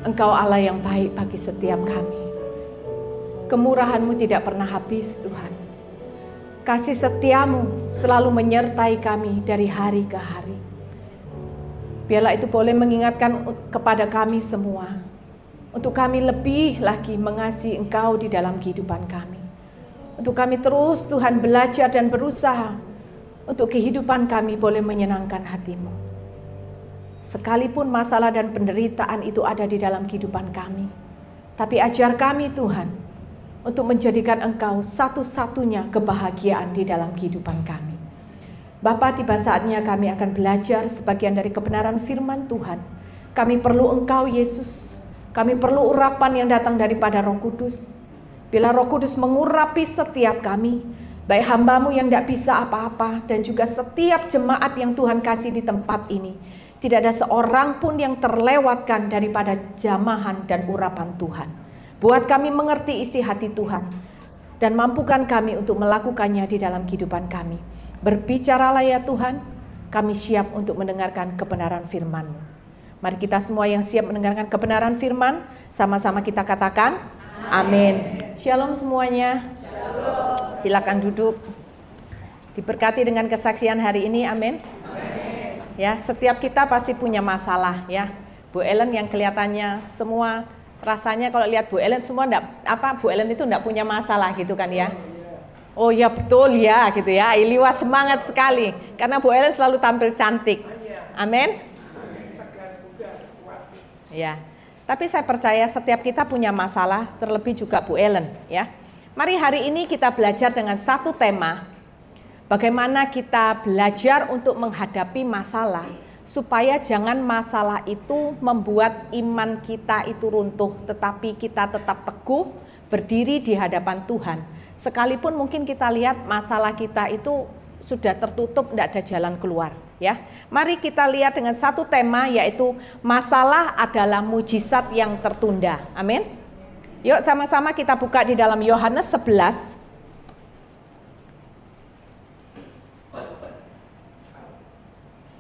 Engkau Allah yang baik bagi setiap kami. Kemurahan-Mu tidak pernah habis Tuhan. Kasih setia-Mu selalu menyertai kami dari hari ke hari. Biarlah itu boleh mengingatkan kepada kami semua, untuk kami lebih lagi mengasihi Engkau di dalam kehidupan kami. Untuk kami terus Tuhan belajar dan berusaha, untuk kehidupan kami boleh menyenangkan hati-Mu. Sekalipun masalah dan penderitaan itu ada di dalam kehidupan kami, tapi ajar kami Tuhan, untuk menjadikan Engkau satu-satunya kebahagiaan di dalam kehidupan kami. Bapa, tiba saatnya kami akan belajar sebagian dari kebenaran firman Tuhan. Kami perlu Engkau Yesus. Kami perlu urapan yang datang daripada Roh Kudus. Bila Roh Kudus mengurapi setiap kami, baik hamba-Mu yang tidak bisa apa-apa, dan juga setiap jemaat yang Tuhan kasih di tempat ini, tidak ada seorang pun yang terlewatkan daripada jamahan dan urapan Tuhan. Buat kami mengerti isi hati Tuhan, dan mampukan kami untuk melakukannya di dalam kehidupan kami. Berbicaralah ya Tuhan, kami siap untuk mendengarkan kebenaran firman-Mu. Mari kita semua yang siap mendengarkan kebenaran firman, sama-sama kita katakan, amin. Shalom semuanya. Silakan duduk. Diberkati dengan kesaksian hari ini, amin. Ya, setiap kita pasti punya masalah ya. Bu Ellen yang kelihatannya semua rasanya kalau lihat Bu Ellen semua Bu Ellen itu enggak punya masalah gitu kan ya. Oh ya betul ya gitu ya. Iliwa semangat sekali karena Bu Ellen selalu tampil cantik. Amin. Ya. Tapi saya percaya setiap kita punya masalah, terlebih juga Bu Ellen ya. Mari hari ini kita belajar dengan satu tema. Bagaimana kita belajar untuk menghadapi masalah, supaya jangan masalah itu membuat iman kita itu runtuh, tetapi kita tetap teguh berdiri di hadapan Tuhan. Sekalipun mungkin kita lihat masalah kita itu sudah tertutup, tidak ada jalan keluar. Ya, mari kita lihat dengan satu tema, yaitu masalah adalah mujizat yang tertunda. Amin. Yuk sama-sama kita buka di dalam Yohanes 11.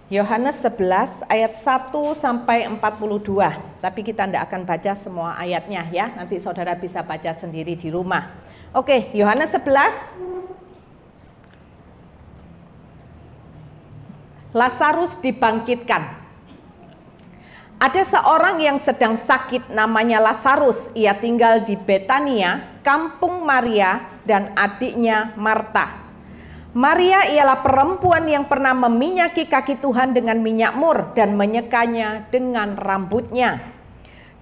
Yohanes 11 ayat 1 sampai 42. Tapi kita tidak akan baca semua ayatnya ya. Nanti saudara bisa baca sendiri di rumah. Oke, Yohanes 11. Lazarus dibangkitkan. Ada seorang yang sedang sakit namanya Lazarus. Ia tinggal di Betania, kampung Maria dan adiknya Marta. Maria ialah perempuan yang pernah meminyaki kaki Tuhan dengan minyak mur dan menyekanya dengan rambutnya.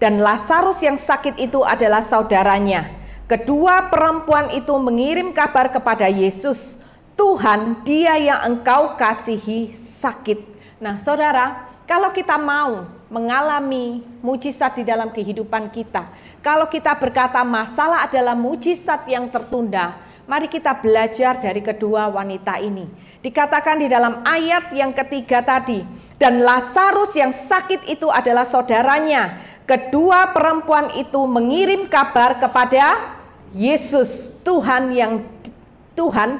Dan Lazarus yang sakit itu adalah saudaranya. Kedua perempuan itu mengirim kabar kepada Yesus, Tuhan, dia yang Engkau kasihi sakit. Nah saudara, kalau kita mau mengalami mujizat di dalam kehidupan kita, kalau kita berkata masalah adalah mujizat yang tertunda, mari kita belajar dari kedua wanita ini. Dikatakan di dalam ayat yang ketiga tadi, dan Lazarus yang sakit itu adalah saudaranya. Kedua perempuan itu mengirim kabar kepada Yesus, Tuhan,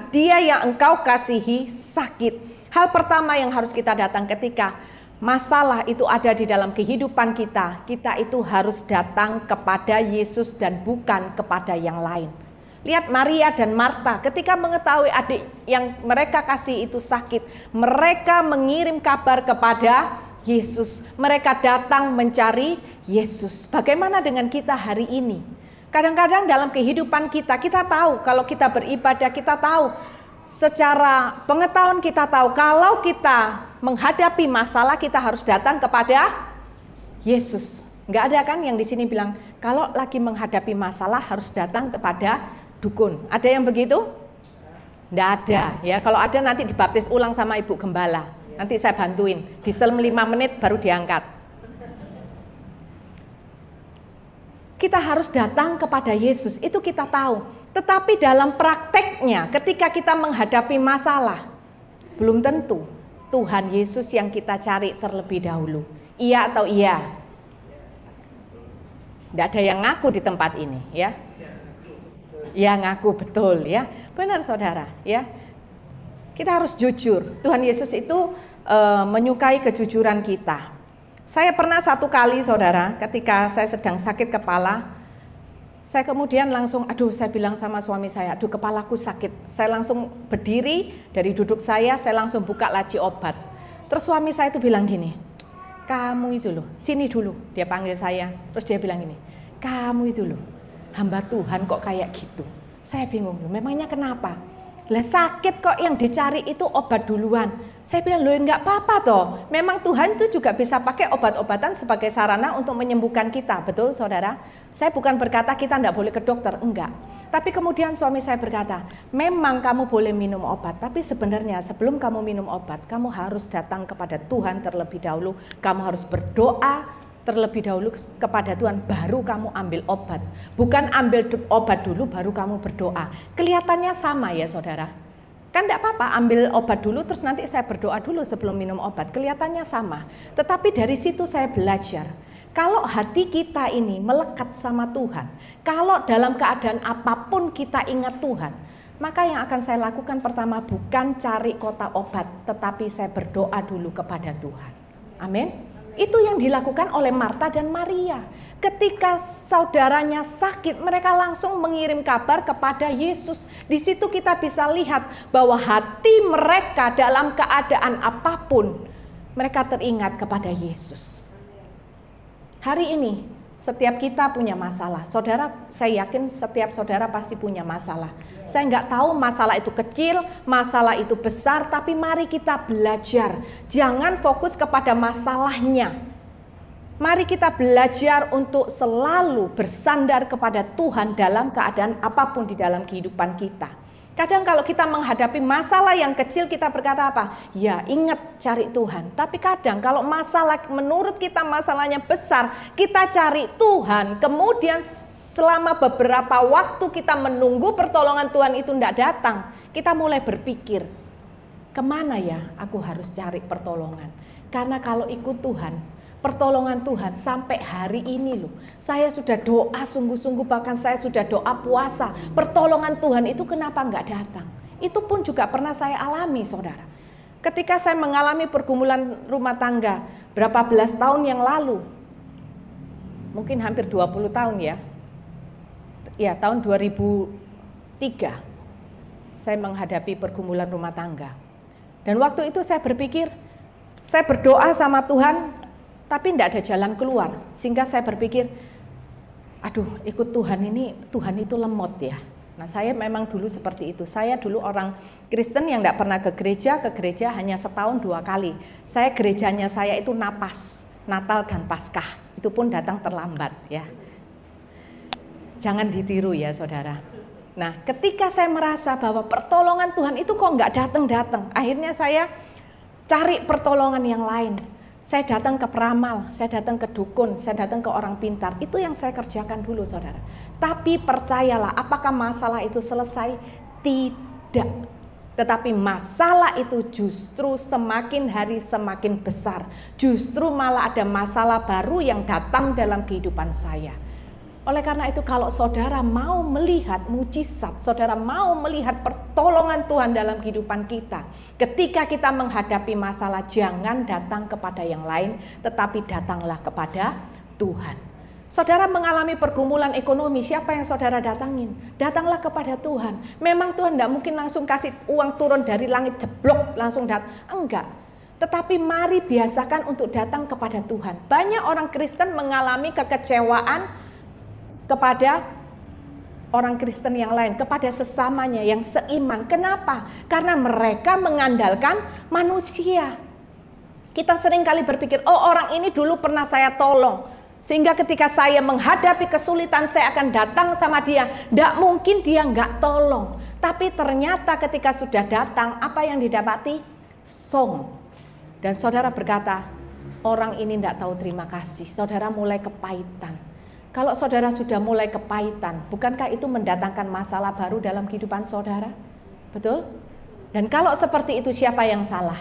dia yang Engkau kasihi sakit. Hal pertama yang harus kita datang ketika masalah itu ada di dalam kehidupan kita, kita itu harus datang kepada Yesus dan bukan kepada yang lain. Lihat Maria dan Marta, ketika mengetahui adik yang mereka kasih itu sakit, mereka mengirim kabar kepada Yesus. Mereka datang mencari Yesus. Bagaimana dengan kita hari ini? Kadang-kadang dalam kehidupan kita, kita tahu kalau kita beribadah, kita tahu secara pengetahuan kita tahu kalau kita menghadapi masalah kita harus datang kepada Yesus. Enggak ada kan yang di sini bilang kalau lagi menghadapi masalah harus datang kepada dukun. Ada yang begitu? Enggak ada ya. Kalau ada nanti dibaptis ulang sama Ibu Gembala. Nanti saya bantuin. Diselem 5 menit baru diangkat. Kita harus datang kepada Yesus. Itu kita tahu. Tetapi dalam prakteknya ketika kita menghadapi masalah, belum tentu Tuhan Yesus yang kita cari terlebih dahulu. Iya atau iya? Tidak ada yang ngaku di tempat ini ya. Ya ngaku betul ya. Benar saudara ya. Kita harus jujur. Tuhan Yesus itu menyukai kejujuran kita. Saya pernah satu kali saudara, ketika saya sedang sakit kepala, saya kemudian langsung, saya bilang sama suami saya, kepalaku sakit. Saya langsung berdiri dari duduk saya langsung buka laci obat. Terus suami saya itu bilang gini, kamu itu loh, sini dulu. Dia panggil saya, terus dia bilang gini, kamu itu loh, hamba Tuhan kok kayak gitu. Saya bingung, memangnya kenapa? Lah sakit kok yang dicari itu obat duluan. Saya bilang, loh enggak apa-apa toh. Memang Tuhan itu juga bisa pakai obat-obatan sebagai sarana untuk menyembuhkan kita. Betul saudara? Saya bukan berkata kita enggak boleh ke dokter, enggak. Tapi kemudian suami saya berkata, memang kamu boleh minum obat. Tapi sebenarnya sebelum kamu minum obat, kamu harus datang kepada Tuhan terlebih dahulu. Kamu harus berdoa terlebih dahulu kepada Tuhan, baru kamu ambil obat. Bukan ambil obat dulu, baru kamu berdoa. Kelihatannya sama ya saudara. Kan enggak apa-apa ambil obat dulu terus nanti saya berdoa dulu sebelum minum obat. Kelihatannya sama. Tetapi dari situ saya belajar. Kalau hati kita ini melekat sama Tuhan. Kalau dalam keadaan apapun kita ingat Tuhan. Maka yang akan saya lakukan pertama bukan cari kota obat. Tetapi saya berdoa dulu kepada Tuhan. Amin. Itu yang dilakukan oleh Marta dan Maria. Ketika saudaranya sakit, mereka langsung mengirim kabar kepada Yesus. Di situ kita bisa lihat bahwa hati mereka dalam keadaan apapun, mereka teringat kepada Yesus. Hari ini, setiap kita punya masalah. Saudara, saya yakin setiap saudara pasti punya masalah. Saya nggak tahu masalah itu kecil, masalah itu besar, tapi mari kita belajar. Jangan fokus kepada masalahnya. Mari kita belajar untuk selalu bersandar kepada Tuhan dalam keadaan apapun di dalam kehidupan kita. Kadang kalau kita menghadapi masalah yang kecil kita berkata apa? Ya ingat cari Tuhan. Tapi kadang kalau masalah menurut kita masalahnya besar, kita cari Tuhan. Kemudian selama beberapa waktu kita menunggu pertolongan Tuhan itu tidak datang. Kita mulai berpikir, kemana ya aku harus cari pertolongan? Karena kalau ikut Tuhan, pertolongan Tuhan sampai hari ini loh. Saya sudah doa sungguh-sungguh, bahkan saya sudah doa puasa. Pertolongan Tuhan itu kenapa nggak datang? Itu pun juga pernah saya alami saudara. Ketika saya mengalami pergumulan rumah tangga berapa belas tahun yang lalu. Mungkin hampir 20 tahun ya. Ya tahun 2003 saya menghadapi pergumulan rumah tangga. Dan waktu itu saya berpikir, saya berdoa sama Tuhan, tapi tidak ada jalan keluar. Sehingga saya berpikir, ikut Tuhan ini, Tuhan itu lemot ya. Nah saya memang dulu seperti itu. Saya dulu orang Kristen yang tidak pernah ke gereja hanya setahun 2 kali. Gerejanya saya itu Natal dan Paskah. Itu pun datang terlambat ya. Jangan ditiru ya saudara. Nah ketika saya merasa bahwa pertolongan Tuhan itu kok nggak datang-datang. Akhirnya saya cari pertolongan yang lain. Saya datang ke peramal, saya datang ke dukun, saya datang ke orang pintar. Itu yang saya kerjakan dulu saudara. Tapi percayalah, apakah masalah itu selesai? Tidak. Tetapi masalah itu justru semakin hari semakin besar. Justru malah ada masalah baru yang datang dalam kehidupan saya. Oleh karena itu kalau saudara mau melihat mujizat, saudara mau melihat pertolongan Tuhan dalam kehidupan kita. Ketika kita menghadapi masalah, jangan datang kepada yang lain, tetapi datanglah kepada Tuhan. Saudara mengalami pergumulan ekonomi, siapa yang saudara datangin? Datanglah kepada Tuhan. Memang Tuhan tidak mungkin langsung kasih uang turun dari langit jeblok langsung datang. Enggak. Tetapi mari biasakan untuk datang kepada Tuhan. Banyak orang Kristen mengalami kekecewaan kepada orang Kristen yang lain, kepada sesamanya yang seiman. Kenapa? Karena mereka mengandalkan manusia. Kita sering kali berpikir, orang ini dulu pernah saya tolong, sehingga ketika saya menghadapi kesulitan saya akan datang sama dia. Tidak mungkin dia nggak tolong. Tapi ternyata ketika sudah datang, apa yang didapati? Song. Dan saudara berkata, orang ini tidak tahu terima kasih. Saudara mulai kepahitan. Kalau saudara sudah mulai kepahitan, bukankah itu mendatangkan masalah baru dalam kehidupan saudara? Betul? Dan kalau seperti itu siapa yang salah?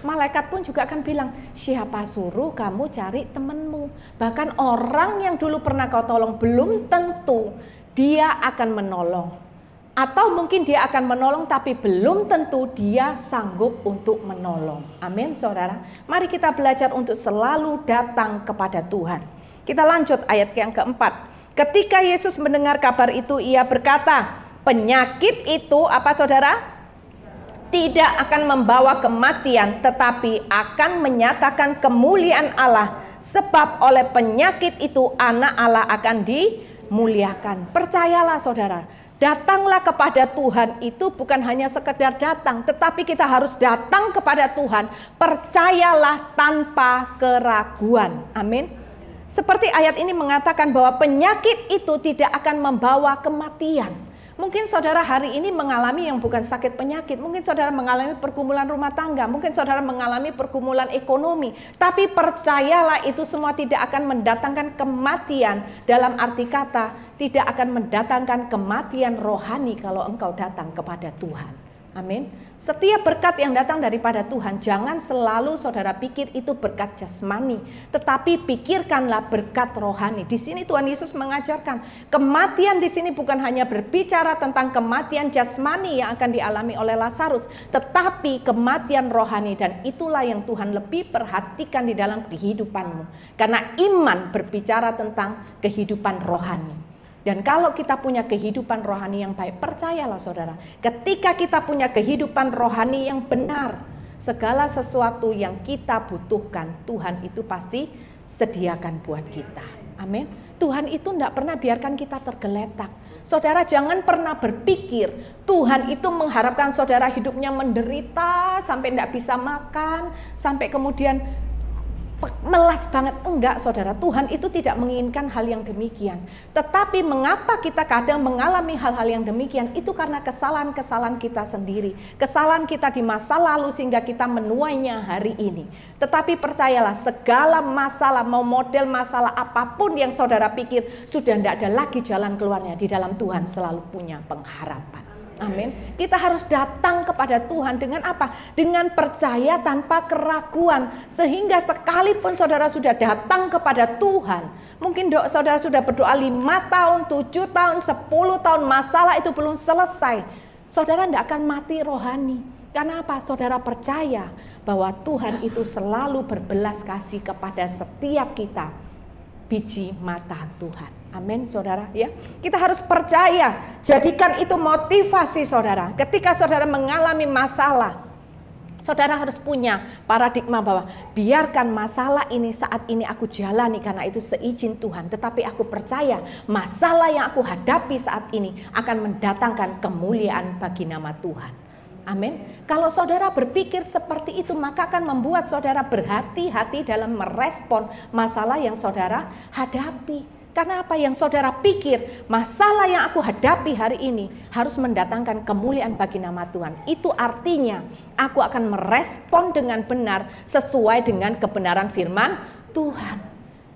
Malaikat pun juga akan bilang, siapa suruh kamu cari temanmu? Bahkan orang yang dulu pernah kau tolong belum tentu dia akan menolong. Atau mungkin dia akan menolong tapi belum tentu dia sanggup untuk menolong. Amin, saudara. Mari kita belajar untuk selalu datang kepada Tuhan. Kita lanjut ayat yang keempat. Ketika Yesus mendengar kabar itu, ia berkata, penyakit itu apa saudara? Tidak akan membawa kematian, tetapi akan menyatakan kemuliaan Allah. Sebab oleh penyakit itu anak Allah akan dimuliakan. Percayalah saudara. Datanglah kepada Tuhan itu bukan hanya sekedar datang, tetapi kita harus datang kepada Tuhan. Percayalah tanpa keraguan. Amin. Seperti ayat ini mengatakan bahwa penyakit itu tidak akan membawa kematian. Mungkin saudara hari ini mengalami yang bukan sakit penyakit. Mungkin saudara mengalami pergumulan rumah tangga. Mungkin saudara mengalami pergumulan ekonomi. Tapi percayalah itu semua tidak akan mendatangkan kematian. Dalam arti kata, tidak akan mendatangkan kematian rohani kalau engkau datang kepada Tuhan. Amin. Setiap berkat yang datang daripada Tuhan, jangan selalu saudara pikir itu berkat jasmani, tetapi pikirkanlah berkat rohani. Di sini Tuhan Yesus mengajarkan, kematian di sini bukan hanya berbicara tentang kematian jasmani yang akan dialami oleh Lazarus, tetapi kematian rohani, dan itulah yang Tuhan lebih perhatikan di dalam kehidupanmu. Karena iman berbicara tentang kehidupan rohani. Dan kalau kita punya kehidupan rohani yang baik, percayalah saudara, ketika kita punya kehidupan rohani yang benar, segala sesuatu yang kita butuhkan, Tuhan itu pasti sediakan buat kita. Amin. Tuhan itu tidak pernah biarkan kita tergeletak. Saudara jangan pernah berpikir Tuhan itu mengharapkan saudara hidupnya menderita, sampai tidak bisa makan, sampai kemudian melas banget. Enggak saudara, Tuhan itu tidak menginginkan hal yang demikian. Tetapi mengapa kita kadang mengalami hal-hal yang demikian? Itu karena kesalahan-kesalahan kita sendiri, kesalahan kita di masa lalu sehingga kita menuainya hari ini. Tetapi percayalah, segala masalah, mau model masalah apapun yang saudara pikir, sudah tidak ada lagi jalan keluarnya. Di dalam Tuhan selalu punya pengharapan. Amin. Kita harus datang kepada Tuhan dengan apa? Dengan percaya tanpa keraguan. Sehingga sekalipun saudara sudah datang kepada Tuhan, mungkin saudara sudah berdoa 5 tahun, 7 tahun, 10 tahun, masalah itu belum selesai. Saudara tidak akan mati rohani. Karena apa? Saudara percaya bahwa Tuhan itu selalu berbelas kasih kepada setiap kita, biji mata Tuhan. Amin saudara ya. Kita harus percaya, jadikan itu motivasi saudara. Ketika saudara mengalami masalah, saudara harus punya paradigma bahwa biarkan masalah ini saat ini aku jalani karena itu seizin Tuhan. Tetapi aku percaya masalah yang aku hadapi saat ini akan mendatangkan kemuliaan bagi nama Tuhan. Amin. Kalau saudara berpikir seperti itu, maka akan membuat saudara berhati-hati dalam merespon masalah yang saudara hadapi. Karena apa yang saudara pikir, masalah yang aku hadapi hari ini harus mendatangkan kemuliaan bagi nama Tuhan. Itu artinya aku akan merespon dengan benar sesuai dengan kebenaran firman Tuhan.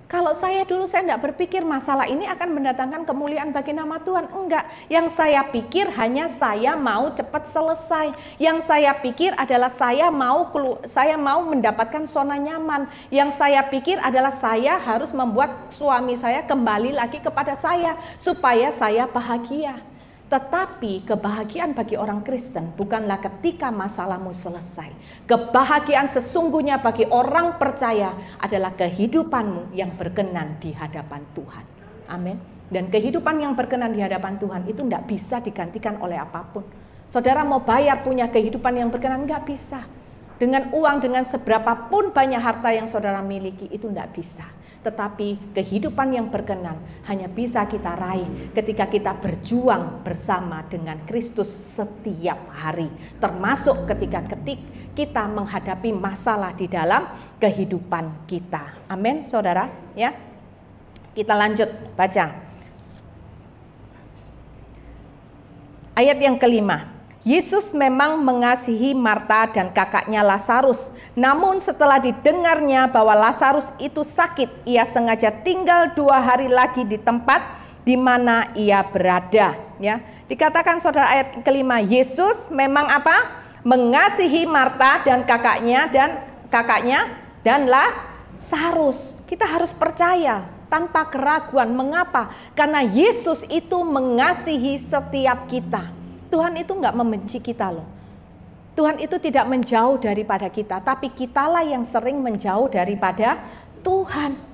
Kalau saya tidak berpikir masalah ini akan mendatangkan kemuliaan bagi nama Tuhan. Enggak, yang saya pikir hanya saya mau cepat selesai. Yang saya pikir adalah saya mau mendapatkan zona nyaman. Yang saya pikir adalah saya harus membuat suami saya kembali lagi kepada saya supaya saya bahagia. Tetapi kebahagiaan bagi orang Kristen bukanlah ketika masalahmu selesai. Kebahagiaan sesungguhnya bagi orang percaya adalah kehidupanmu yang berkenan di hadapan Tuhan. Amin. Dan kehidupan yang berkenan di hadapan Tuhan itu tidak bisa digantikan oleh apapun. Saudara mau bayar punya kehidupan yang berkenan, nggak bisa. Dengan uang, dengan seberapa pun banyak harta yang saudara miliki, itu tidak bisa. Tetapi kehidupan yang berkenan hanya bisa kita raih ketika kita berjuang bersama dengan Kristus setiap hari. Termasuk ketika kita menghadapi masalah di dalam kehidupan kita. Amin, saudara. Ya, kita lanjut baca. Ayat yang kelima. Yesus memang mengasihi Marta dan kakaknya Lazarus. Namun setelah didengarnya bahwa Lazarus itu sakit, ia sengaja tinggal 2 hari lagi di tempat di mana ia berada. Ya, dikatakan saudara ayat kelima, Yesus memang apa? Mengasihi Marta dan kakaknya dan Lazarus. Kita harus percaya tanpa keraguan. Mengapa? Karena Yesus itu mengasihi setiap kita. Tuhan itu nggak membenci kita loh. Tuhan itu tidak menjauh daripada kita, tapi kitalah yang sering menjauh daripada Tuhan.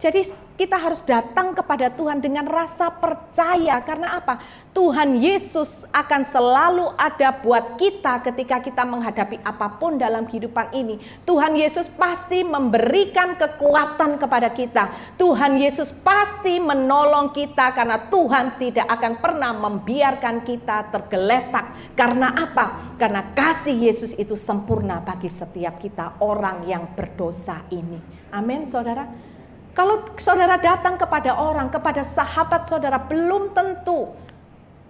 Jadi kita harus datang kepada Tuhan dengan rasa percaya. Karena apa? Tuhan Yesus akan selalu ada buat kita ketika kita menghadapi apapun dalam kehidupan ini. Tuhan Yesus pasti memberikan kekuatan kepada kita. Tuhan Yesus pasti menolong kita karena Tuhan tidak akan pernah membiarkan kita tergeletak. Karena apa? Karena kasih Yesus itu sempurna bagi setiap kita orang yang berdosa ini. Amin, saudara. Kalau saudara datang kepada orang, kepada sahabat saudara, belum tentu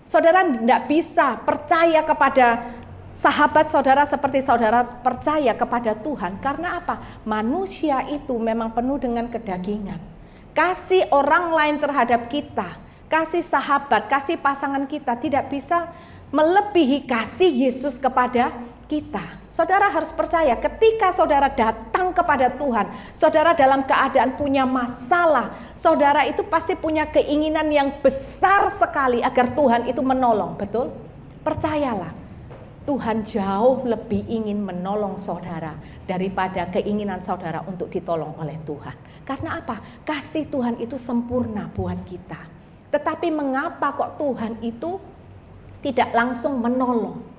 saudara tidak bisa percaya kepada sahabat saudara seperti saudara percaya kepada Tuhan. Karena apa? Manusia itu memang penuh dengan kedagingan. Kasih orang lain terhadap kita, kasih sahabat, kasih pasangan kita tidak bisa melebihi kasih Yesus kepada kita. Saudara harus percaya ketika saudara datang kepada Tuhan, saudara dalam keadaan punya masalah, saudara itu pasti punya keinginan yang besar sekali agar Tuhan itu menolong, betul? Percayalah, Tuhan jauh lebih ingin menolong saudara daripada keinginan saudara untuk ditolong oleh Tuhan. Karena apa? Kasih Tuhan itu sempurna buat kita. Tetapi mengapa kok Tuhan itu tidak langsung menolong?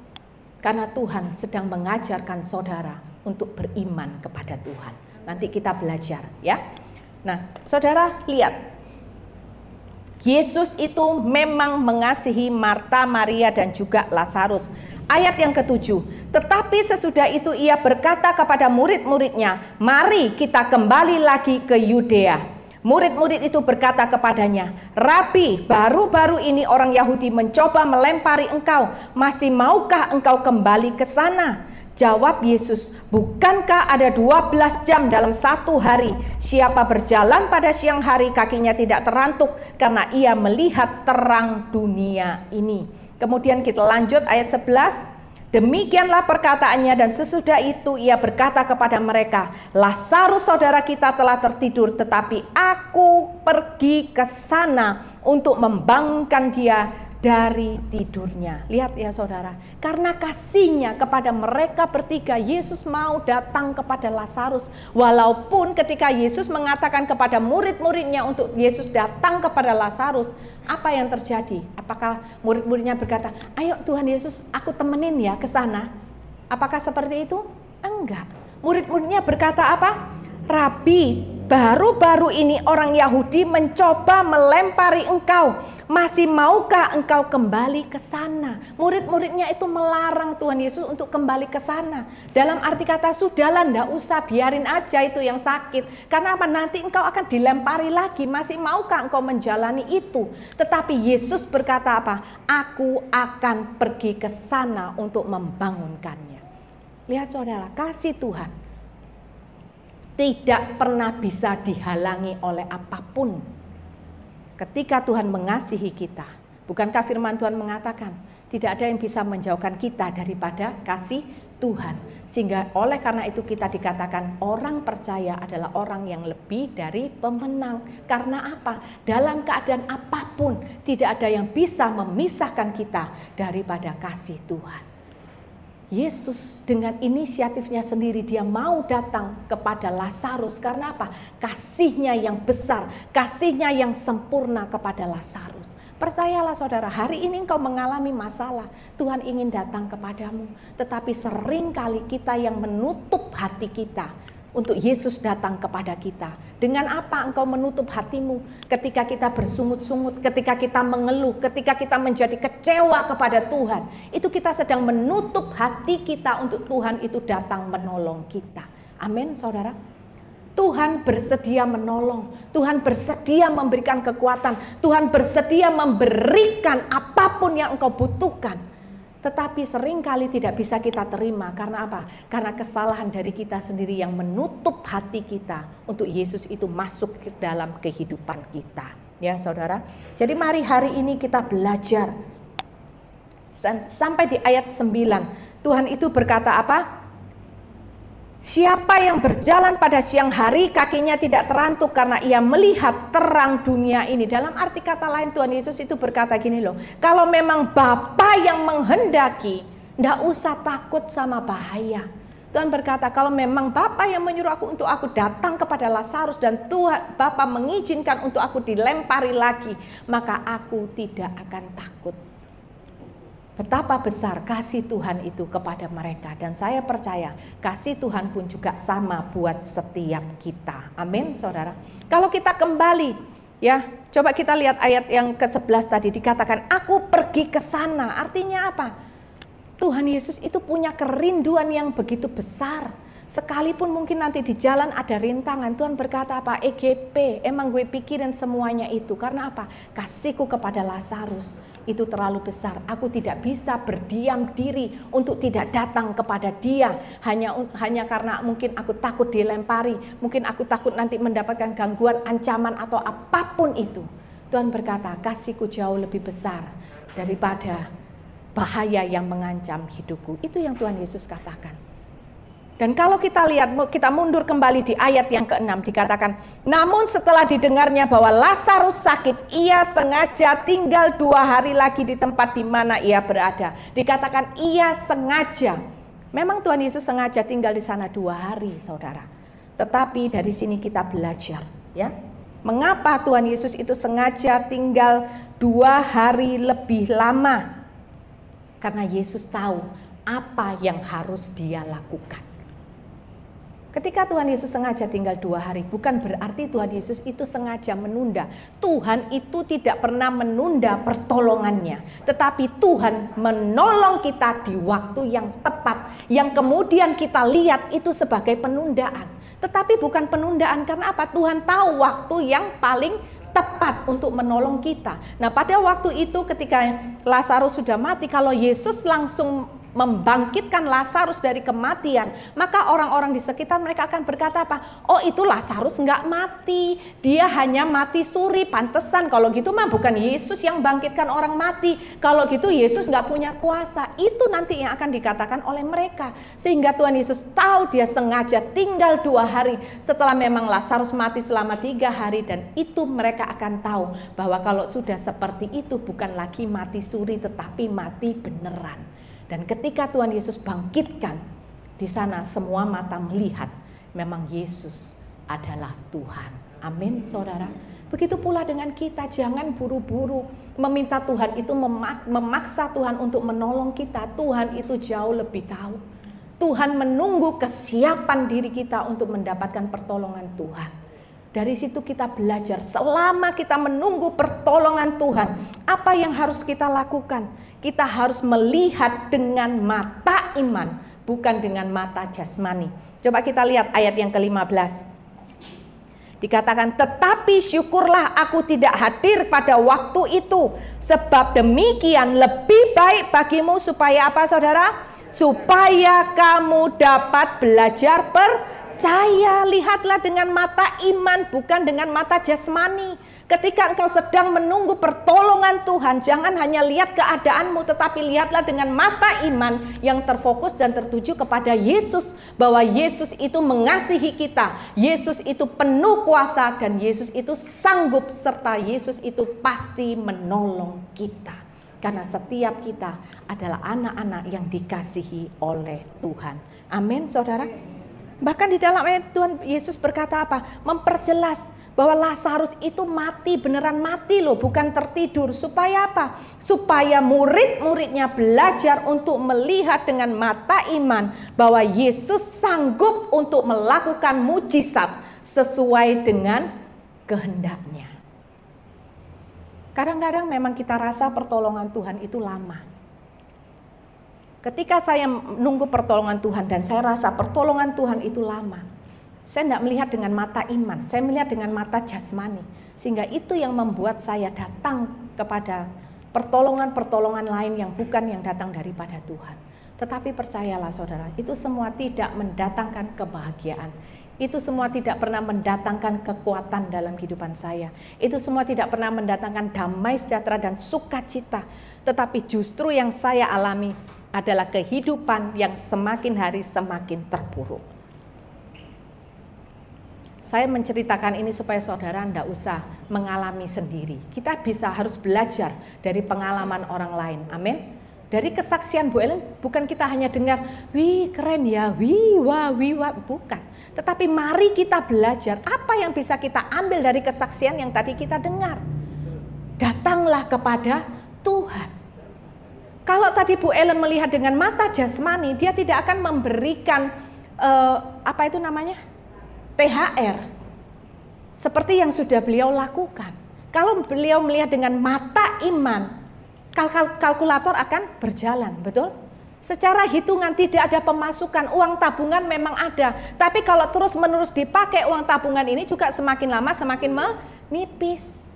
Karena Tuhan sedang mengajarkan saudara untuk beriman kepada Tuhan. Nanti kita belajar ya. Nah, saudara lihat. Yesus itu memang mengasihi Marta, Maria dan juga Lazarus. Ayat yang ke-7. Tetapi sesudah itu ia berkata kepada murid-muridnya, "Mari kita kembali lagi ke Yudea." Murid-murid itu berkata kepadanya, "Rabi, baru-baru ini orang Yahudi mencoba melempari engkau. Masih maukah engkau kembali ke sana?" Jawab Yesus, "Bukankah ada 12 jam dalam satu hari? Siapa berjalan pada siang hari kakinya tidak terantuk karena ia melihat terang dunia ini." Kemudian kita lanjut ayat 11. Demikianlah perkataannya dan sesudah itu ia berkata kepada mereka, "Lazarus saudara kita telah tertidur, tetapi aku pergi ke sana untuk membangunkan dia dari tidurnya." Lihat ya saudara, karena kasihnya kepada mereka bertiga, Yesus mau datang kepada Lazarus. Walaupun ketika Yesus mengatakan kepada murid-muridnya untuk Yesus datang kepada Lazarus, apa yang terjadi? Apakah murid-muridnya berkata, "Ayo Tuhan Yesus, aku temenin ya ke sana"? Apakah seperti itu? Enggak. Murid-muridnya berkata apa? "Rabi, baru-baru ini orang Yahudi mencoba melempari engkau. Masih maukah engkau kembali ke sana?" Murid-muridnya itu melarang Tuhan Yesus untuk kembali ke sana. Dalam arti kata, sudahlah, ndak usah, biarin aja itu yang sakit. Karena apa? Nanti engkau akan dilempari lagi. Masih maukah engkau menjalani itu? Tetapi Yesus berkata apa? "Aku akan pergi ke sana untuk membangunkannya." Lihat saudara, kasih Tuhan tidak pernah bisa dihalangi oleh apapun. Ketika Tuhan mengasihi kita, bukankah firman Tuhan mengatakan tidak ada yang bisa menjauhkan kita daripada kasih Tuhan. Sehingga oleh karena itu kita dikatakan orang percaya adalah orang yang lebih dari pemenang. Karena apa? Dalam keadaan apapun tidak ada yang bisa memisahkan kita daripada kasih Tuhan. Yesus dengan inisiatifnya sendiri dia mau datang kepada Lazarus. Karena apa? Kasihnya yang besar, kasihnya yang sempurna kepada Lazarus. Percayalah saudara, hari ini engkau mengalami masalah, Tuhan ingin datang kepadamu. Tetapi seringkali kita yang menutup hati kita untuk Yesus datang kepada kita. Dengan apa engkau menutup hatimu? Ketika kita bersungut-sungut, ketika kita mengeluh, ketika kita menjadi kecewa kepada Tuhan, itu kita sedang menutup hati kita untuk Tuhan itu datang menolong kita. Amin saudara. Tuhan bersedia menolong, Tuhan bersedia memberikan kekuatan, Tuhan bersedia memberikan apapun yang engkau butuhkan. Tetapi seringkali tidak bisa kita terima. Karena apa? Karena kesalahan dari kita sendiri yang menutup hati kita untuk Yesus itu masuk ke dalam kehidupan kita. Ya saudara. Jadi mari hari ini kita belajar. Sampai di ayat 9. Tuhan itu berkata apa? Siapa yang berjalan pada siang hari kakinya tidak terantuk karena ia melihat terang dunia ini. Dalam arti kata lain Tuhan Yesus itu berkata gini loh, kalau memang Bapa yang menghendaki, ndak usah takut sama bahaya. Tuhan berkata kalau memang Bapa yang menyuruh aku untuk aku datang kepada Lazarus dan Tuhan Bapa mengizinkan untuk aku dilempari lagi, maka aku tidak akan takut. Betapa besar kasih Tuhan itu kepada mereka, dan saya percaya kasih Tuhan pun juga sama buat setiap kita. Amin, saudara. Kalau kita kembali, ya, coba kita lihat ayat yang ke-11 tadi dikatakan, aku pergi ke sana. Artinya apa? Tuhan Yesus itu punya kerinduan yang begitu besar. Sekalipun mungkin nanti di jalan ada rintangan, Tuhan berkata apa? EGP, emang gue pikirin semuanya itu. Karena apa? Kasihku kepada Lazarus itu terlalu besar. Aku tidak bisa berdiam diri untuk tidak datang kepada dia. Hanya karena mungkin aku takut dilempari. Mungkin aku takut nanti mendapatkan gangguan, ancaman atau apapun itu. Tuhan berkata, kasihku jauh lebih besar daripada bahaya yang mengancam hidupku. Itu yang Tuhan Yesus katakan. Dan kalau kita lihat, kita mundur kembali di ayat yang ke-6 dikatakan, namun setelah didengarnya bahwa Lazarus sakit, ia sengaja tinggal 2 hari lagi di tempat di mana ia berada. Dikatakan ia sengaja. Memang Tuhan Yesus sengaja tinggal di sana 2 hari, saudara. Tetapi dari sini kita belajar, ya. Mengapa Tuhan Yesus itu sengaja tinggal 2 hari lebih lama? Karena Yesus tahu apa yang harus dia lakukan. Ketika Tuhan Yesus sengaja tinggal 2 hari, bukan berarti Tuhan Yesus itu sengaja menunda. Tuhan itu tidak pernah menunda pertolongannya. Tetapi Tuhan menolong kita di waktu yang tepat. Yang kemudian kita lihat itu sebagai penundaan. Tetapi bukan penundaan, karena apa? Tuhan tahu waktu yang paling tepat untuk menolong kita. Nah, pada waktu itu ketika Lazarus sudah mati, kalau Yesus langsung membangkitkan Lazarus dari kematian, maka orang-orang di sekitar mereka akan berkata apa? Oh, itu Lazarus nggak mati, dia hanya mati suri, pantesan. Kalau gitu mah bukan Yesus yang bangkitkan orang mati. Kalau gitu Yesus nggak punya kuasa. Itu nanti yang akan dikatakan oleh mereka. Sehingga Tuhan Yesus tahu dia sengaja tinggal 2 hari setelah memang Lazarus mati selama 3 hari, dan itu mereka akan tahu bahwa kalau sudah seperti itu bukan lagi mati suri tetapi mati beneran. Dan ketika Tuhan Yesus bangkitkan, di sana semua mata melihat memang Yesus adalah Tuhan. Amin, saudara. Begitu pula dengan kita, jangan buru-buru meminta Tuhan itu, memaksa Tuhan untuk menolong kita. Tuhan itu jauh lebih tahu. Tuhan menunggu kesiapan diri kita untuk mendapatkan pertolongan Tuhan. Dari situ kita belajar, selama kita menunggu pertolongan Tuhan, apa yang harus kita lakukan? Kita harus melihat dengan mata iman, bukan dengan mata jasmani. Coba kita lihat ayat yang ke-15. Dikatakan, tetapi syukurlah aku tidak hadir pada waktu itu, sebab demikian lebih baik bagimu. Supaya apa, saudara? Supaya kamu dapat belajar percaya. Lihatlah dengan mata iman, bukan dengan mata jasmani. Ketika engkau sedang menunggu pertolongan Tuhan, jangan hanya lihat keadaanmu, tetapi lihatlah dengan mata iman yang terfokus dan tertuju kepada Yesus. Bahwa Yesus itu mengasihi kita, Yesus itu penuh kuasa, dan Yesus itu sanggup, serta Yesus itu pasti menolong kita. Karena setiap kita adalah anak-anak yang dikasihi oleh Tuhan. Amin, saudara. Bahkan di dalam ayat Tuhan Yesus berkata apa? Memperjelas bahwa Lazarus itu mati, beneran mati loh, bukan tertidur. Supaya apa? Supaya murid-muridnya belajar untuk melihat dengan mata iman bahwa Yesus sanggup untuk melakukan mujizat sesuai dengan kehendaknya. Kadang-kadang memang kita rasa pertolongan Tuhan itu lama. Ketika saya menunggu pertolongan Tuhan dan saya rasa pertolongan Tuhan itu lama, saya tidak melihat dengan mata iman, saya melihat dengan mata jasmani. Sehingga itu yang membuat saya datang kepada pertolongan-pertolongan lain yang bukan yang datang daripada Tuhan. Tetapi percayalah saudara, itu semua tidak mendatangkan kebahagiaan. Itu semua tidak pernah mendatangkan kekuatan dalam kehidupan saya. Itu semua tidak pernah mendatangkan damai sejahtera dan sukacita. Tetapi justru yang saya alami adalah kehidupan yang semakin hari semakin terpuruk. Saya menceritakan ini supaya saudara tidak usah mengalami sendiri. Kita harus belajar dari pengalaman orang lain. Amin. Dari kesaksian Bu Ellen, bukan kita hanya dengar, wih keren ya, wih wah, bukan. Tetapi mari kita belajar apa yang bisa kita ambil dari kesaksian yang tadi kita dengar. Datanglah kepada Tuhan. Kalau tadi Bu Ellen melihat dengan mata jasmani, dia tidak akan memberikan THR. Seperti yang sudah beliau lakukan. Kalau beliau melihat dengan mata iman, kalkulator akan berjalan, betul? Secara hitungan tidak ada pemasukan, uang tabungan memang ada. Tapi kalau terus-menerus dipakai uang tabungan ini juga semakin lama semakin menipis.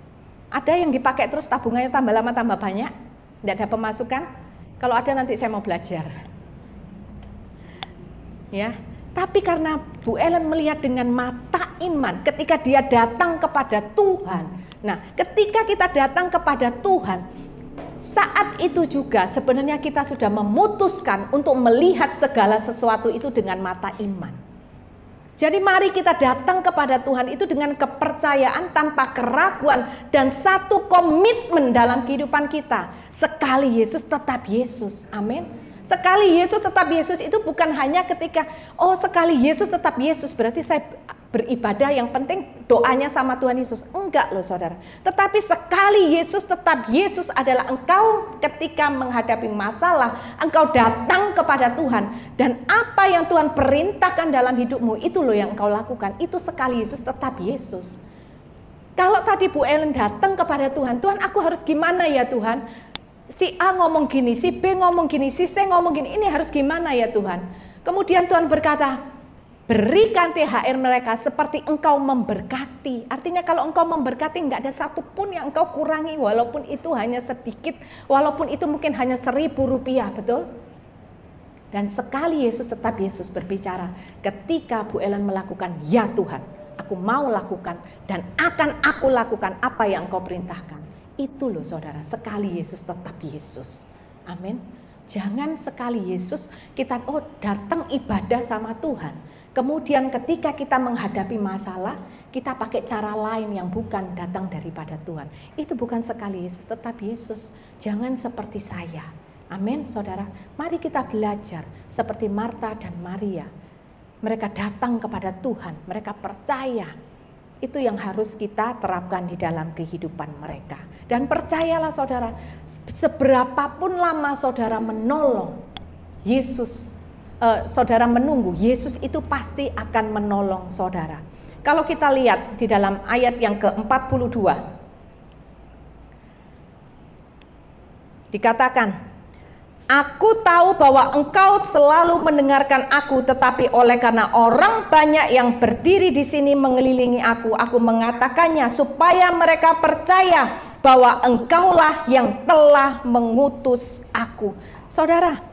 Ada yang dipakai terus tabungannya tambah lama tambah banyak, tidak ada pemasukan. Kalau ada nanti saya mau belajar. Ya, tapi karena Bu Ellen melihat dengan mata iman ketika dia datang kepada Tuhan. Nah, ketika kita datang kepada Tuhan, saat itu juga sebenarnya kita sudah memutuskan untuk melihat segala sesuatu itu dengan mata iman. Jadi mari kita datang kepada Tuhan itu dengan kepercayaan tanpa keraguan dan satu komitmen dalam kehidupan kita. Sekali Yesus tetap Yesus. Amin. Sekali Yesus tetap Yesus itu bukan hanya ketika sekali Yesus tetap Yesus berarti saya beribadah yang penting doanya sama Tuhan Yesus. Enggak loh saudara. Tetapi sekali Yesus tetap Yesus adalah engkau ketika menghadapi masalah, engkau datang kepada Tuhan. Dan apa yang Tuhan perintahkan dalam hidupmu itu loh yang engkau lakukan. Itu sekali Yesus tetap Yesus. Kalau tadi Bu Ellen datang kepada Tuhan, Tuhan aku harus gimana ya Tuhan? Si A ngomong gini, si B ngomong gini, si C ngomong gini, ini harus gimana ya Tuhan? Kemudian Tuhan berkata, berikan THR mereka seperti engkau memberkati. Artinya kalau engkau memberkati nggak ada satupun yang engkau kurangi, walaupun itu hanya sedikit, walaupun itu mungkin hanya Rp1.000, betul? Dan sekali Yesus tetap Yesus berbicara, ketika Bu Ellen melakukan, ya Tuhan, aku mau lakukan dan akan aku lakukan apa yang engkau perintahkan. Itu loh saudara, sekali Yesus tetap Yesus. Amin. Jangan sekali Yesus kita datang ibadah sama Tuhan. Kemudian ketika kita menghadapi masalah, kita pakai cara lain yang bukan datang daripada Tuhan. Itu bukan sekali Yesus, tetap Yesus. Jangan seperti saya. Amin, saudara. Mari kita belajar seperti Marta dan Maria. Mereka datang kepada Tuhan, mereka percaya. Itu yang harus kita terapkan di dalam kehidupan mereka. Dan percayalah saudara, seberapapun lama saudara menolong Yesus, saudara menunggu, Yesus itu pasti akan menolong saudara. Kalau kita lihat di dalam ayat yang ke-42, dikatakan, aku tahu bahwa engkau selalu mendengarkan aku, tetapi oleh karena orang banyak yang berdiri di sini mengelilingi aku mengatakannya supaya mereka percaya bahwa engkaulah yang telah mengutus aku. Saudara,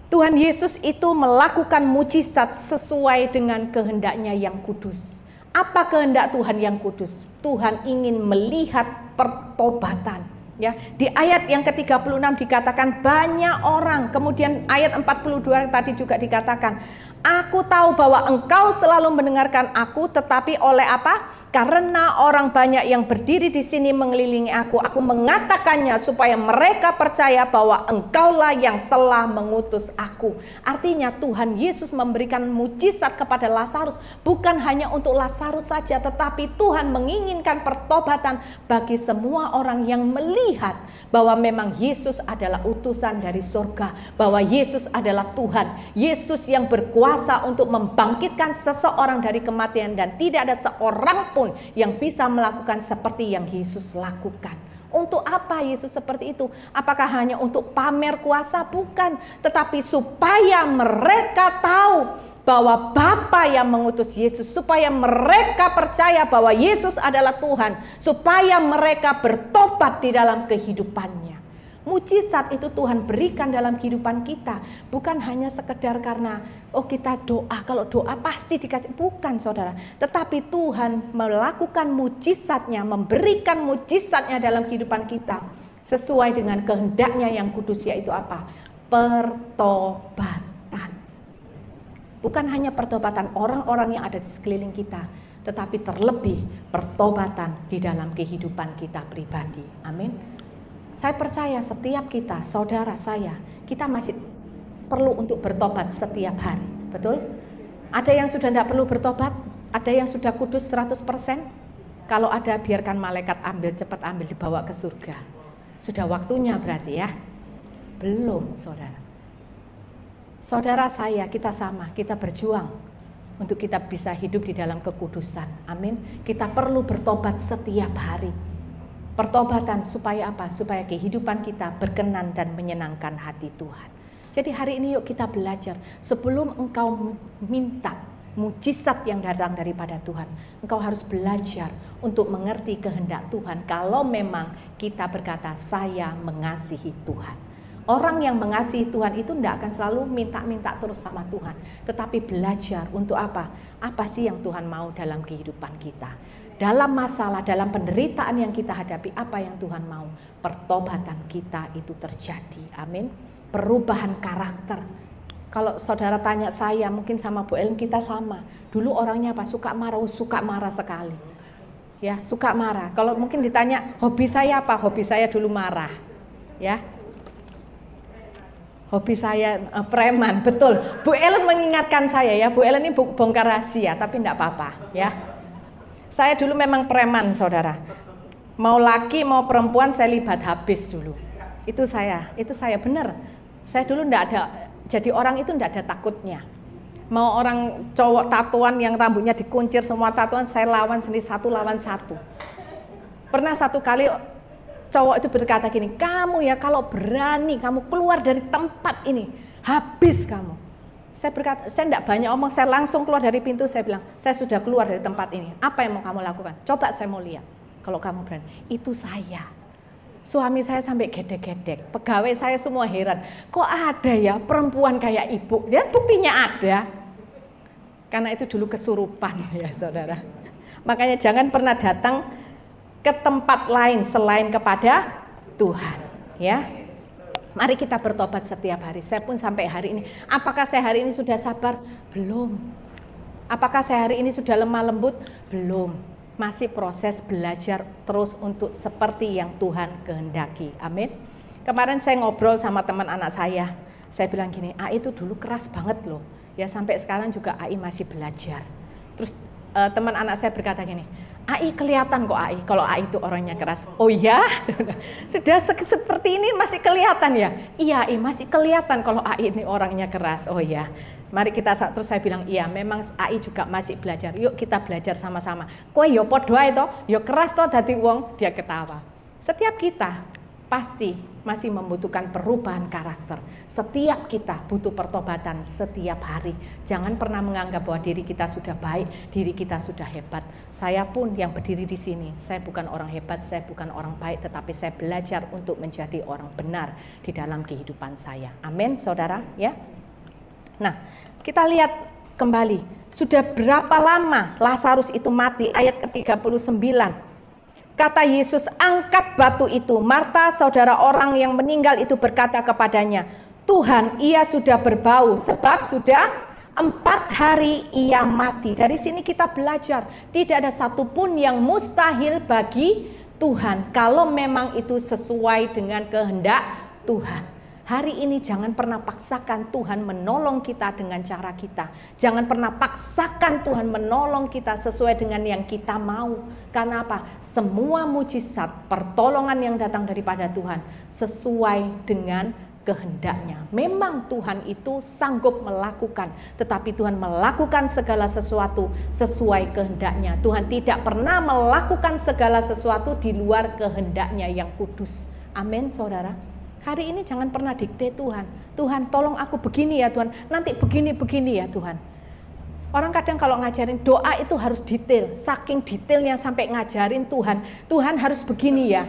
Tuhan Yesus itu melakukan mujizat sesuai dengan kehendaknya yang kudus. Apa kehendak Tuhan yang kudus? Tuhan ingin melihat pertobatan. Ya, di ayat yang ke-36 dikatakan banyak orang. Kemudian ayat 42 tadi juga dikatakan, aku tahu bahwa engkau selalu mendengarkan aku, tetapi oleh apa? Karena orang banyak yang berdiri di sini mengelilingi aku mengatakannya supaya mereka percaya bahwa engkaulah yang telah mengutus aku. Artinya Tuhan Yesus memberikan mujizat kepada Lazarus bukan hanya untuk Lazarus saja, tetapi Tuhan menginginkan pertobatan bagi semua orang yang melihat bahwa memang Yesus adalah utusan dari surga, bahwa Yesus adalah Tuhan, Yesus yang berkuasa untuk membangkitkan seseorang dari kematian, dan tidak ada seorang pun yang bisa melakukan seperti yang Yesus lakukan. Untuk apa Yesus seperti itu? Apakah hanya untuk pamer kuasa? Bukan, tetapi supaya mereka tahu bahwa Bapa yang mengutus Yesus, supaya mereka percaya bahwa Yesus adalah Tuhan, supaya mereka bertobat di dalam kehidupannya. Mujizat itu Tuhan berikan dalam kehidupan kita, bukan hanya sekedar karena kita doa, kalau doa pasti dikasih, bukan saudara. Tetapi Tuhan melakukan mujizatnya, memberikan mujizatnya dalam kehidupan kita sesuai dengan kehendaknya yang kudus, yaitu apa? Pertobatan. Bukan hanya pertobatan orang-orang yang ada di sekeliling kita, tetapi terlebih pertobatan di dalam kehidupan kita pribadi. Amin. Saya percaya setiap kita, saudara saya, kita masih perlu untuk bertobat setiap hari. Betul? Ada yang sudah tidak perlu bertobat, ada yang sudah kudus 100%. Kalau ada, biarkan malaikat ambil, cepat ambil, dibawa ke surga. Sudah waktunya berarti ya. Belum, saudara. Saudara saya, kita sama, kita berjuang untuk kita bisa hidup di dalam kekudusan. Amin. Kita perlu bertobat setiap hari. Pertobatan supaya apa? Supaya kehidupan kita berkenan dan menyenangkan hati Tuhan. Jadi hari ini yuk kita belajar. Sebelum engkau minta mujizat yang datang daripada Tuhan, engkau harus belajar untuk mengerti kehendak Tuhan. Kalau memang kita berkata, saya mengasihi Tuhan. Orang yang mengasihi Tuhan itu tidak akan selalu minta-minta terus sama Tuhan, tetapi belajar untuk apa? Apa sih yang Tuhan mau dalam kehidupan kita? Dalam masalah, dalam penderitaan yang kita hadapi, apa yang Tuhan mau? Pertobatan kita itu terjadi. Amin. Perubahan karakter. Kalau saudara tanya saya, mungkin sama Bu Ellen kita sama. Dulu orangnya apa? Suka marah sekali. Ya, suka marah. Kalau mungkin ditanya, hobi saya apa? Hobi saya dulu marah. Ya. Hobi saya preman, betul. Bu Ellen mengingatkan saya ya, Bu Ellen ini bongkar rahasia, tapi enggak apa-apa ya. Saya dulu memang preman, saudara. Mau laki mau perempuan saya libat habis dulu. Itu saya benar. Saya dulu enggak ada, jadi orang itu enggak ada takutnya. Mau orang cowok tatuan yang rambutnya dikuncir semua tatuan, saya lawan sendiri 1 lawan 1. Pernah satu kali cowok itu berkata gini, kamu ya kalau berani kamu keluar dari tempat ini, habis kamu. Saya berkata, saya tidak banyak omong, saya langsung keluar dari pintu, saya bilang, saya sudah keluar dari tempat ini. Apa yang mau kamu lakukan? Coba saya mau lihat. Kalau kamu berani, itu saya. Suami saya sampai gedek-gedek, pegawai saya semua heran. Kok ada ya perempuan kayak ibu? Ya buktinya ada. Karena itu dulu kesurupan ya saudara. Makanya jangan pernah datang ke tempat lain selain kepada Tuhan, ya. Mari kita bertobat setiap hari. Saya pun sampai hari ini. Apakah saya hari ini sudah sabar? Belum. Apakah saya hari ini sudah lemah lembut? Belum. Masih proses belajar terus untuk seperti yang Tuhan kehendaki. Amin. Kemarin saya ngobrol sama teman anak saya. Saya bilang gini, AI itu dulu keras banget loh. Ya sampai sekarang juga AI masih belajar. Terus teman anak saya berkata gini, AI kelihatan kok AI, kalau AI itu orangnya keras. Oh ya, sudah seperti ini masih kelihatan ya? Iya, masih kelihatan kalau AI ini orangnya keras. Oh ya, mari kita, terus saya bilang iya memang AI juga masih belajar. Yuk kita belajar sama-sama. Kowe yo podo ae to, yo keras to dadi wong, dia ketawa. Setiap kita pasti masih membutuhkan perubahan karakter. Setiap kita butuh pertobatan setiap hari. Jangan pernah menganggap bahwa diri kita sudah baik, diri kita sudah hebat. Saya pun yang berdiri di sini, saya bukan orang hebat, saya bukan orang baik, tetapi saya belajar untuk menjadi orang benar di dalam kehidupan saya. Amin, saudara, ya. Nah, kita lihat kembali, sudah berapa lama Lazarus itu mati? Ayat ke-39. Kata Yesus, angkat batu itu. Marta, saudara orang yang meninggal itu berkata kepadanya, Tuhan, ia sudah berbau sebab sudah 4 hari ia mati. Dari sini kita belajar, tidak ada satupun yang mustahil bagi Tuhan kalau memang itu sesuai dengan kehendak Tuhan. Hari ini jangan pernah paksakan Tuhan menolong kita dengan cara kita. Jangan pernah paksakan Tuhan menolong kita sesuai dengan yang kita mau. Karena apa? Semua mujizat, pertolongan yang datang daripada Tuhan sesuai dengan kehendaknya. Memang Tuhan itu sanggup melakukan, tetapi Tuhan melakukan segala sesuatu sesuai kehendaknya. Tuhan tidak pernah melakukan segala sesuatu di luar kehendaknya yang kudus. Amin, saudara. Hari ini jangan pernah dikte Tuhan. Tuhan tolong aku begini ya Tuhan, nanti begini ya Tuhan. Orang kadang kalau ngajarin doa itu harus detail, saking detailnya sampai ngajarin Tuhan harus begini ya.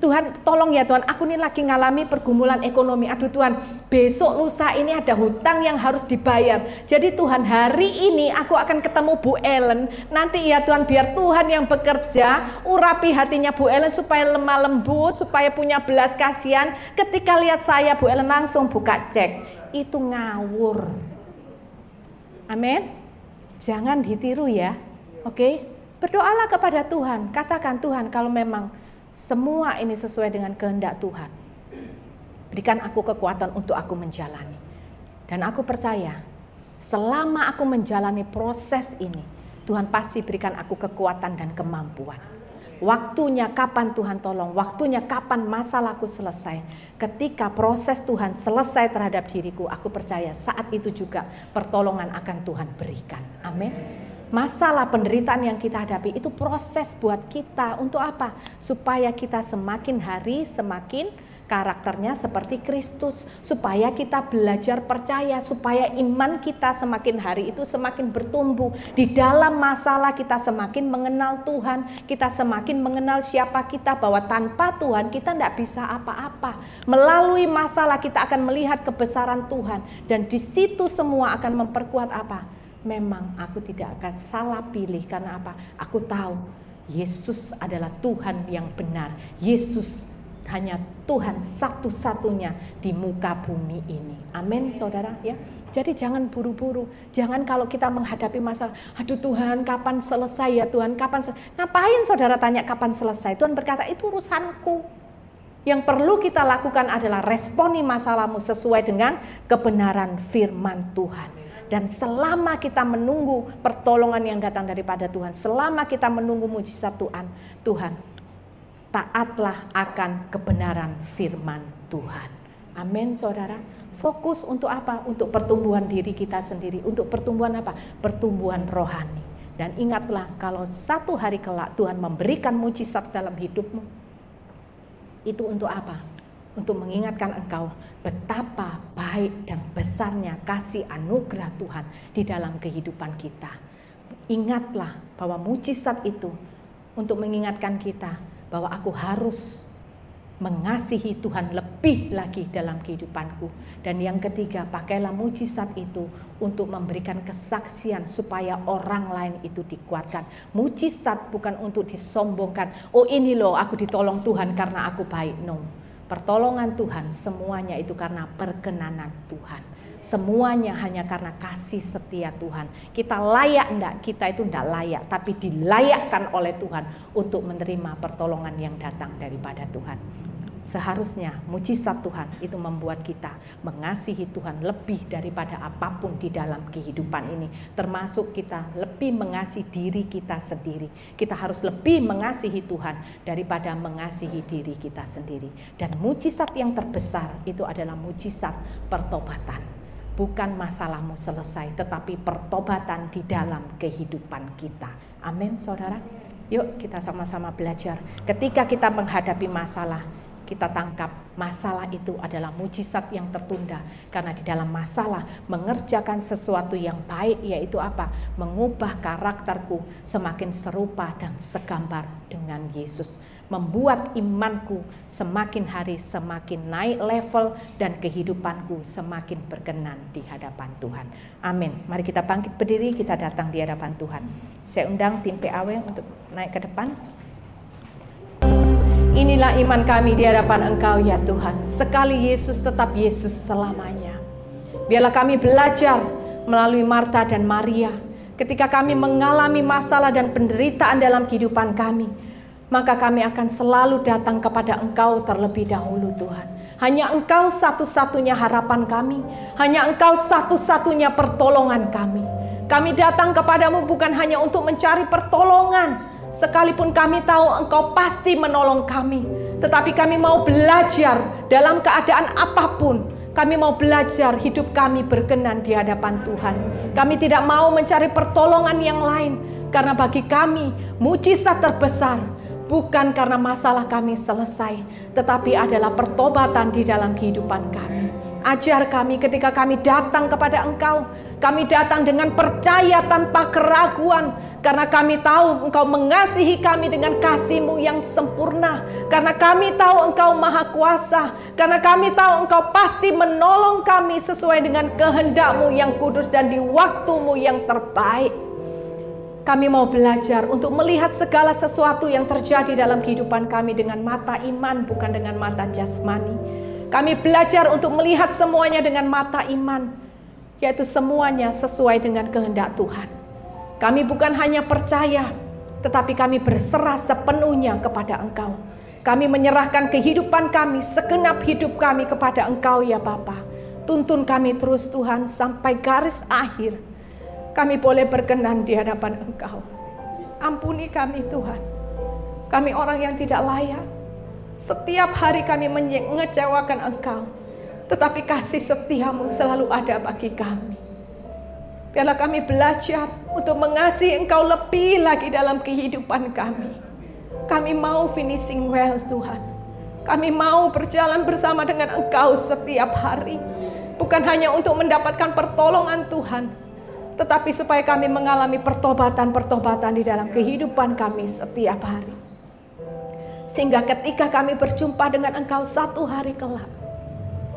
Tuhan tolong ya Tuhan, aku ini lagi ngalami pergumulan ekonomi. Aduh Tuhan, besok lusa ini ada hutang yang harus dibayar. Jadi Tuhan, hari ini aku akan ketemu Bu Ellen. Nanti ya Tuhan, biar Tuhan yang bekerja, urapi hatinya Bu Ellen supaya lemah lembut, supaya punya belas kasihan. Ketika lihat saya, Bu Ellen langsung buka cek. Itu ngawur. Amin. Jangan ditiru ya. Oke. Berdoalah kepada Tuhan, katakan, Tuhan, kalau memang semua ini sesuai dengan kehendak Tuhan, berikan aku kekuatan untuk aku menjalani. Dan aku percaya, selama aku menjalani proses ini, Tuhan pasti berikan aku kekuatan dan kemampuan. Waktunya kapan Tuhan tolong, waktunya kapan masalahku selesai. Ketika proses Tuhan selesai terhadap diriku, aku percaya saat itu juga pertolongan akan Tuhan berikan. Amin. Masalah penderitaan yang kita hadapi itu proses buat kita. Untuk apa? Supaya kita semakin hari semakin karakternya seperti Kristus. Supaya kita belajar percaya, supaya iman kita semakin hari itu semakin bertumbuh. Di dalam masalah kita semakin mengenal Tuhan, kita semakin mengenal siapa kita, bahwa tanpa Tuhan kita tidak bisa apa-apa. Melalui masalah kita akan melihat kebesaran Tuhan, dan di situ semua akan memperkuat apa? Memang aku tidak akan salah pilih. Karena apa? Aku tahu Yesus adalah Tuhan yang benar. Yesus hanya Tuhan satu-satunya di muka bumi ini. Amin, saudara ya. Jadi jangan buru-buru. Jangan kalau kita menghadapi masalah, aduh Tuhan kapan selesai ya Tuhan, kapan selesai. Ngapain saudara tanya kapan selesai? Tuhan berkata, itu urusanku. Yang perlu kita lakukan adalah responi masalahmu sesuai dengan kebenaran firman Tuhan. Dan selama kita menunggu pertolongan yang datang daripada Tuhan, selama kita menunggu mujizat Tuhan, taatlah akan kebenaran firman Tuhan. Amin, saudara. Fokus untuk apa? Untuk pertumbuhan diri kita sendiri. Untuk pertumbuhan apa? Pertumbuhan rohani. Dan ingatlah, kalau satu hari kelak Tuhan memberikan mujizat dalam hidupmu, itu untuk apa? Untuk mengingatkan engkau betapa baik dan besarnya kasih anugerah Tuhan di dalam kehidupan kita. Ingatlah bahwa mujizat itu untuk mengingatkan kita bahwa aku harus mengasihi Tuhan lebih lagi dalam kehidupanku. Dan yang ketiga, pakailah mujizat itu untuk memberikan kesaksian supaya orang lain itu dikuatkan. Mujizat bukan untuk disombongkan. Oh ini loh aku ditolong Tuhan karena aku baik. No. Pertolongan Tuhan semuanya itu karena perkenanan Tuhan. Semuanya hanya karena kasih setia Tuhan. Kita layak enggak? Kita itu enggak layak, tapi dilayakkan oleh Tuhan untuk menerima pertolongan yang datang daripada Tuhan. Seharusnya mujizat Tuhan itu membuat kita mengasihi Tuhan lebih daripada apapun di dalam kehidupan ini. Termasuk kita lebih mengasihi diri kita sendiri. Kita harus lebih mengasihi Tuhan daripada mengasihi diri kita sendiri. Dan mujizat yang terbesar itu adalah mujizat pertobatan. Bukan masalahmu selesai, tetapi pertobatan di dalam kehidupan kita. Amin, saudara. Yuk kita sama-sama belajar. Ketika kita menghadapi masalah, kita tangkap masalah itu adalah mujizat yang tertunda. Karena di dalam masalah mengerjakan sesuatu yang baik, yaitu apa? Mengubah karakterku semakin serupa dan segambar dengan Yesus. Membuat imanku semakin hari semakin naik level dan kehidupanku semakin berkenan di hadapan Tuhan. Amin. Mari kita bangkit berdiri, kita datang di hadapan Tuhan. Saya undang tim PAW untuk naik ke depan. Inilah iman kami di hadapan Engkau ya Tuhan. Sekali Yesus tetap Yesus selamanya. Biarlah kami belajar melalui Marta dan Maria. Ketika kami mengalami masalah dan penderitaan dalam kehidupan kami, maka kami akan selalu datang kepada Engkau terlebih dahulu Tuhan. Hanya Engkau satu-satunya harapan kami. Hanya Engkau satu-satunya pertolongan kami. Kami datang kepadamu bukan hanya untuk mencari pertolongan, sekalipun kami tahu Engkau pasti menolong kami. Tetapi kami mau belajar dalam keadaan apapun. Kami mau belajar hidup kami berkenan di hadapan Tuhan. Kami tidak mau mencari pertolongan yang lain. Karena bagi kami mujizat terbesar bukan karena masalah kami selesai, tetapi adalah pertobatan di dalam kehidupan kami. Ajar kami ketika kami datang kepada Engkau, kami datang dengan percaya tanpa keraguan. Karena kami tahu Engkau mengasihi kami dengan kasih-Mu yang sempurna. Karena kami tahu Engkau Maha Kuasa. Karena kami tahu Engkau pasti menolong kami sesuai dengan kehendak-Mu yang kudus dan di waktu-Mu yang terbaik. Kami mau belajar untuk melihat segala sesuatu yang terjadi dalam kehidupan kami dengan mata iman, bukan dengan mata jasmani. Kami belajar untuk melihat semuanya dengan mata iman, yaitu semuanya sesuai dengan kehendak Tuhan. Kami bukan hanya percaya, tetapi kami berserah sepenuhnya kepada Engkau. Kami menyerahkan kehidupan kami, segenap hidup kami kepada Engkau ya Bapa. Tuntun kami terus Tuhan sampai garis akhir. Kami boleh berkenan di hadapan Engkau. Ampuni kami Tuhan. Kami orang yang tidak layak. Setiap hari kami mengecewakan Engkau. Tetapi kasih setiamu selalu ada bagi kami. Biarlah kami belajar untuk mengasihi Engkau lebih lagi dalam kehidupan kami. Kami mau finishing well Tuhan. Kami mau berjalan bersama dengan Engkau setiap hari. Bukan hanya untuk mendapatkan pertolongan Tuhan, tetapi supaya kami mengalami pertobatan-pertobatan di dalam kehidupan kami setiap hari. Sehingga ketika kami berjumpa dengan Engkau satu hari kelak,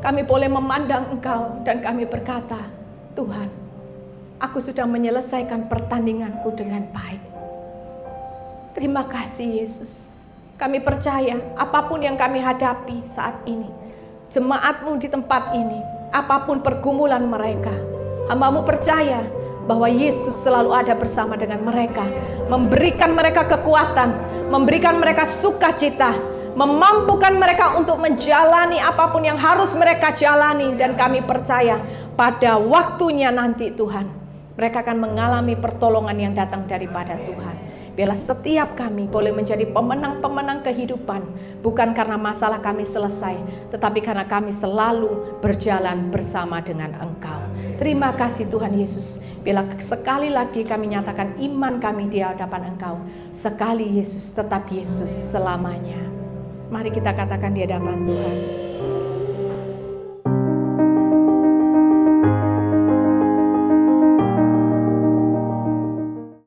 kami boleh memandang Engkau dan kami berkata, Tuhan, aku sudah menyelesaikan pertandinganku dengan baik. Terima kasih Yesus. Kami percaya apapun yang kami hadapi saat ini, jemaat-Mu di tempat ini, apapun pergumulan mereka, hamba-Mu percaya bahwa Yesus selalu ada bersama dengan mereka, memberikan mereka kekuatan, memberikan mereka sukacita, memampukan mereka untuk menjalani apapun yang harus mereka jalani. Dan kami percaya pada waktunya nanti Tuhan, mereka akan mengalami pertolongan yang datang daripada Tuhan. Biarlah setiap kami boleh menjadi pemenang-pemenang kehidupan, bukan karena masalah kami selesai, tetapi karena kami selalu berjalan bersama dengan Engkau. Terima kasih Tuhan Yesus. Biarlah sekali lagi kami nyatakan iman kami di hadapan Engkau. Sekali Yesus, tetap Yesus selamanya. Mari kita katakan di hadapan Tuhan.